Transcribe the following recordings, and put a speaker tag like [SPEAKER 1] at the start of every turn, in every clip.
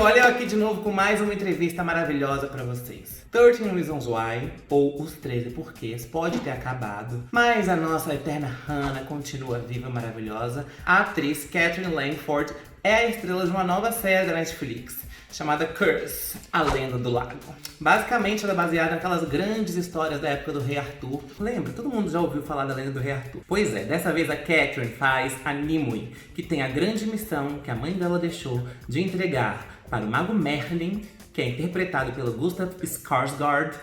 [SPEAKER 1] Olha eu aqui de novo com mais uma entrevista maravilhosa pra vocês. 13 Reasons Why, ou Os 13 Porquês, pode ter acabado, mas a nossa eterna Hannah continua viva e maravilhosa. A atriz Katherine Langford é a estrela de uma nova série da Netflix, chamada Curse, a Lenda do Lago. Basicamente, ela é baseada naquelas grandes histórias da época do Rei Arthur. Lembra? Todo mundo já ouviu falar da Lenda do Rei Arthur. Pois é, dessa vez a Katherine faz a Nimue, que tem a grande missão que a mãe dela deixou de entregar para o mago Merlin, que é interpretado pelo Gustaf Skarsgård,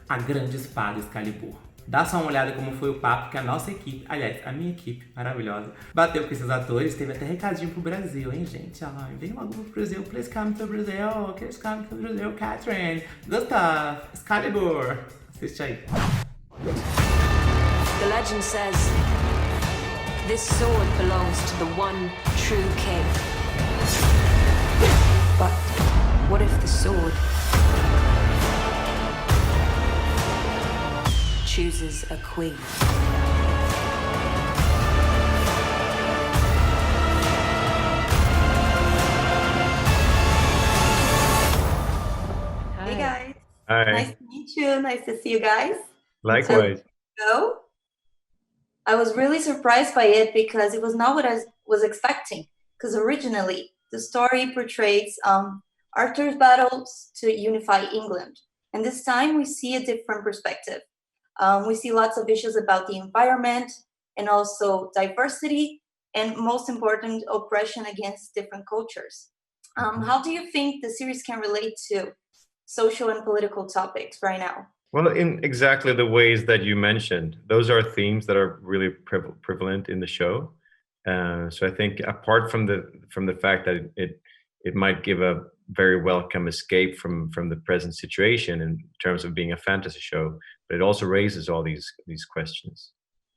[SPEAKER 1] a grande espada Excalibur. Dá só uma olhada como foi o papo que a nossa equipe, aliás, a minha equipe maravilhosa, bateu com esses atores. Teve até recadinho pro Brasil, hein, gente? Ai, vem logo pro Brasil, please come to Brazil, please come to Brazil, Katherine, Gustaf, Excalibur. Assiste aí.
[SPEAKER 2] The legend says this sword belongs to the one true king. But what if the sword chooses a queen?
[SPEAKER 3] Hey guys.
[SPEAKER 4] Hi.
[SPEAKER 3] Nice to meet you. Nice to see you guys.
[SPEAKER 4] Likewise.
[SPEAKER 3] So, I was really surprised by it because it was not what I was expecting. Because originally, the story portrays Arthur's battles to unify England. And this time we see a different perspective. We see lots of issues about the environment and also diversity and, most important, oppression against different cultures. How do you think the series can relate to social and political topics right now?
[SPEAKER 4] Well, in exactly the ways that you mentioned, those are themes that are really prevalent in the show. So I think, apart from the fact that it might give a very welcome escape from the present situation in terms of being a fantasy show, but it also raises all these questions.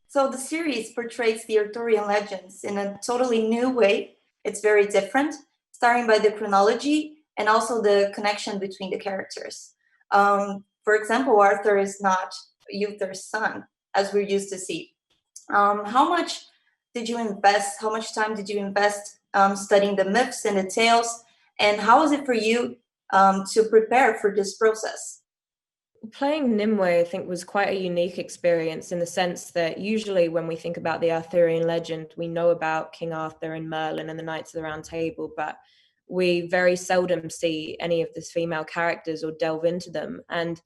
[SPEAKER 3] So the series portrays the Arthurian legends in a totally new way. It's very different, starting by the chronology and also the connection between the characters. For example, Arthur is not Uther's son, as we're used to see. How much did you invest? How much time did you invest studying the myths and the tales? And how was it for you to prepare for this process?
[SPEAKER 5] Playing Nimue, I think, was quite a unique experience in the sense that usually when we think about the Arthurian legend, we know about King Arthur and Merlin and the Knights of the Round Table, but we very seldom see any of these female characters or delve into them. And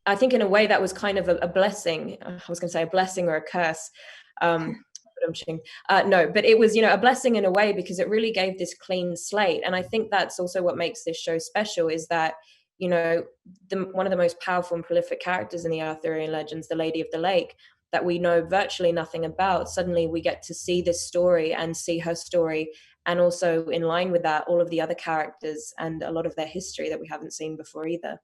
[SPEAKER 5] I think in a way that was kind of a blessing. I was going to say a blessing or a curse. No, but it was, a blessing in a way, because it really gave this clean slate. And I think that's also what makes this show special, is that, one of the most powerful and prolific characters in the Arthurian legends, the Lady of the Lake, that we know virtually nothing about, suddenly we get to see this story and see her story, and also in line with that, all of the other characters and a lot of their history that we haven't seen before either.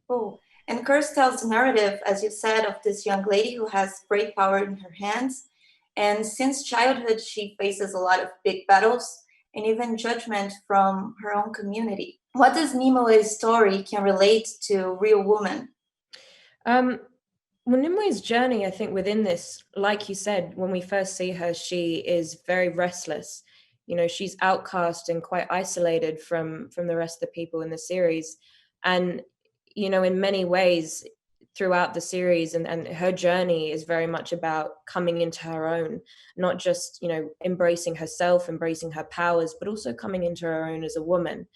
[SPEAKER 3] Oh, and Curse tells the narrative, as you said, of this young lady who has great power in her hands. And since childhood, she faces a lot of big battles and even judgment from her own community. What does Nimue's story can relate to real woman?
[SPEAKER 5] Well, Nimue's journey, I think, within this, like you said, when we first see her, she is very restless. She's outcast and quite isolated from the rest of the people in the series. And, in many ways throughout the series, and her journey is very much about coming into her own, not just, embracing herself, embracing her powers, but also coming into her own as a woman.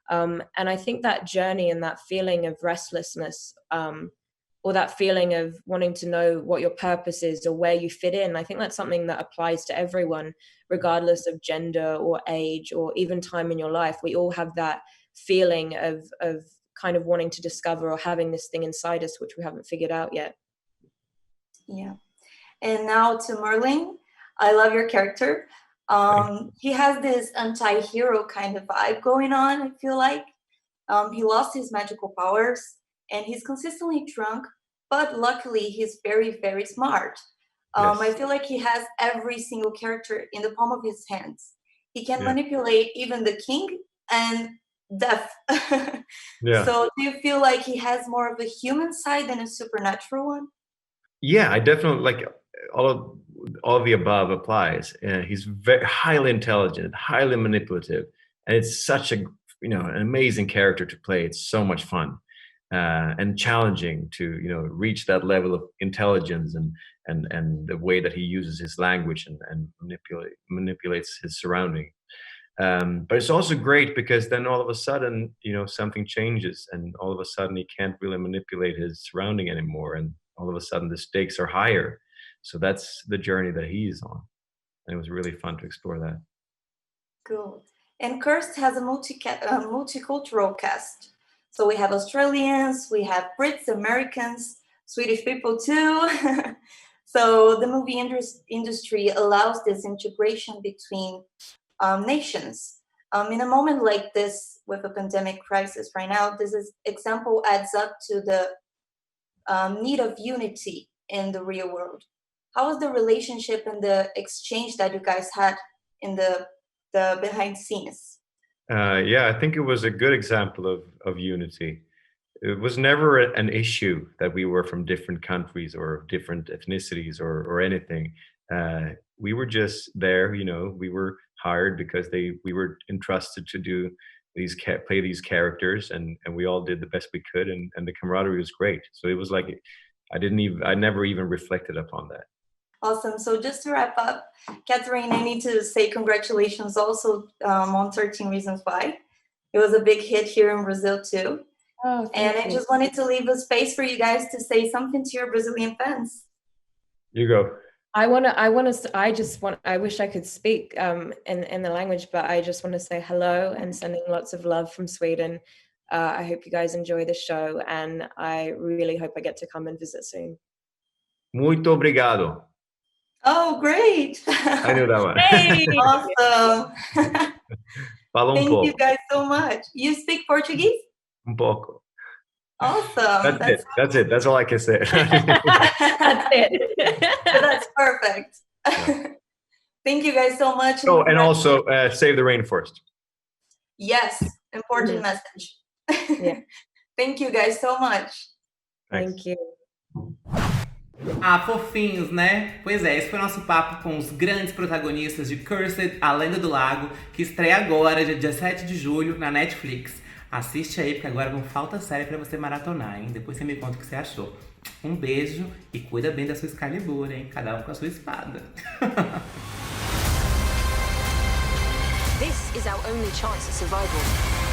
[SPEAKER 5] And I think that journey and that feeling of restlessness, or that feeling of wanting to know what your purpose is or where you fit in, I think that's something that applies to everyone, regardless of gender or age or even time in your life. We all have that feeling of kind of wanting to discover or having this thing inside us which we haven't figured out yet.
[SPEAKER 3] Yeah. And now to Merlin. I love your character. He has this anti-hero kind of vibe going on, I feel like. He lost his magical powers and he's consistently drunk, but luckily he's very, very smart.
[SPEAKER 4] Yes.
[SPEAKER 3] I feel like he has every single character in the palm of his hands. He can
[SPEAKER 4] Yeah.
[SPEAKER 3] manipulate even the king and death.
[SPEAKER 4] Yeah.
[SPEAKER 3] So do you feel like he has more of a human side than a supernatural one?
[SPEAKER 4] Yeah, I definitely like all of the above applies. He's very highly intelligent, highly manipulative, and it's such a an amazing character to play. It's so much fun and challenging to reach that level of intelligence and the way that he uses his language and manipulates his surrounding. But it's also great because then all of a sudden, something changes, and all of a sudden he can't really manipulate his surrounding anymore, and all of a sudden the stakes are higher. So that's the journey that he's on, and it was really fun to explore that.
[SPEAKER 3] Cool. And Cursed has a multicultural cast. So we have Australians, we have Brits, Americans, Swedish people too. So the movie industry allows this integration between nations. In a moment like this, with a pandemic crisis right now, this example adds up to the need of unity in the real world. How was the relationship and the exchange that you guys had in the behind scenes?
[SPEAKER 4] I think it was a good example of unity. It was never an issue that we were from different countries or different ethnicities or anything. We were just there, we were hired because we were entrusted to do play these characters, and we all did the best we could, and the camaraderie was great. So it was like I never even reflected upon that.
[SPEAKER 3] Awesome. So just to wrap up, Katherine, I need to say congratulations also on 13 Reasons Why. It was a big hit here in Brazil too.
[SPEAKER 5] Oh,
[SPEAKER 3] and I just wanted to leave a space for you guys to say something to your Brazilian fans.
[SPEAKER 4] You go.
[SPEAKER 5] I wish I could speak in the language, but I just want to say hello and sending lots of love from Sweden. I hope you guys enjoy the show, and I really hope I get to come and visit soon.
[SPEAKER 4] Muito obrigado.
[SPEAKER 3] Oh, great.
[SPEAKER 4] I knew that one.
[SPEAKER 3] Hey, awesome.
[SPEAKER 4] Thank
[SPEAKER 3] you guys so much. You speak Portuguese?
[SPEAKER 4] Pouco.
[SPEAKER 3] Awesome.
[SPEAKER 4] That's it. That's all I can say.
[SPEAKER 5] That's it.
[SPEAKER 3] That's perfect.
[SPEAKER 4] Yeah.
[SPEAKER 3] Thank you guys so much.
[SPEAKER 4] Oh, and also save the rainforest.
[SPEAKER 3] Yes, important message.
[SPEAKER 5] Yeah.
[SPEAKER 3] Thank you guys so much.
[SPEAKER 5] Thank you.
[SPEAKER 1] Ah, fofinhos, né? Pois é, esse foi o nosso papo com os grandes protagonistas de Cursed, A Lenda do Lago, que estreia agora, dia 17 de julho, na Netflix. Assiste aí, porque agora não falta série pra você maratonar, hein? Depois você me conta o que você achou. Um beijo e cuida bem da sua Excalibur, hein? Cada um com a sua espada.
[SPEAKER 2] This is our only chance at survival.